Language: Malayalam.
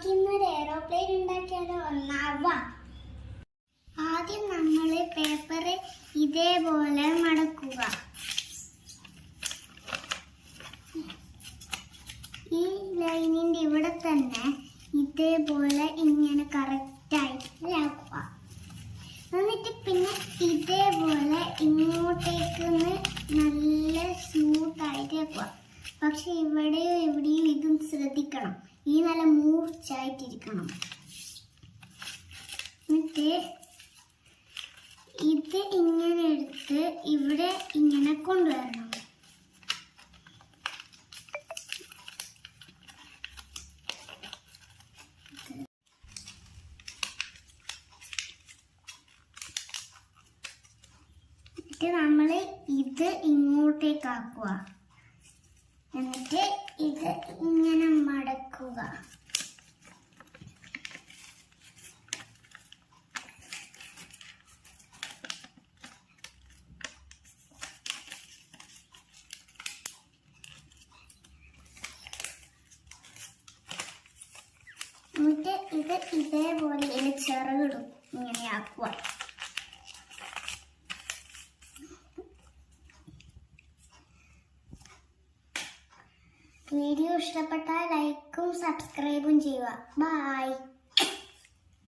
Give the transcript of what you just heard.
നമുക്കിന്നൊരു എയറോപ്ലെയിൻ ഉണ്ടാക്കിയാലോ? ഒന്നാവാം. ആദ്യം നമ്മൾ പേപ്പർ ഇതേപോലെ മടക്കുക. ഈ ലൈനിന്റെ ഇവിടെ തന്നെ ഇതേപോലെ ഇങ്ങനെ കറക്റ്റായിട്ട് ആക്കുക. എന്നിട്ട് പിന്നെ ഇതേപോലെ ഇങ്ങോട്ടേക്ക് നല്ല സ്മൂത്തായിട്ട് ആക്കുക. പക്ഷെ ഇവിടെയും എവിടെയും ഇതും ശ്രദ്ധിക്കണം, ഈ നല്ല മൂർച്ചയായിട്ടിരിക്കണം. എന്നിട്ട് ഇത് ഇങ്ങനെ എടുത്ത് ഇവിടെ ഇങ്ങനെ കൊണ്ടുവരണം. നമ്മൾ ഇത് ഇങ്ങോട്ടേക്കാക്കുക. എന്നിട്ട് ഇത് ഇങ്ങനെ മടക്കുക. എന്നിട്ട് ഇത് ഇതേപോലെ ചിറകിടും ഇങ്ങനെ ആക്കുക. വീഡിയോ ഇഷ്ടപ്പെട്ടാൽ ലൈക്കും സബ്സ്ക്രൈബും ചെയ്യുക. ബൈ.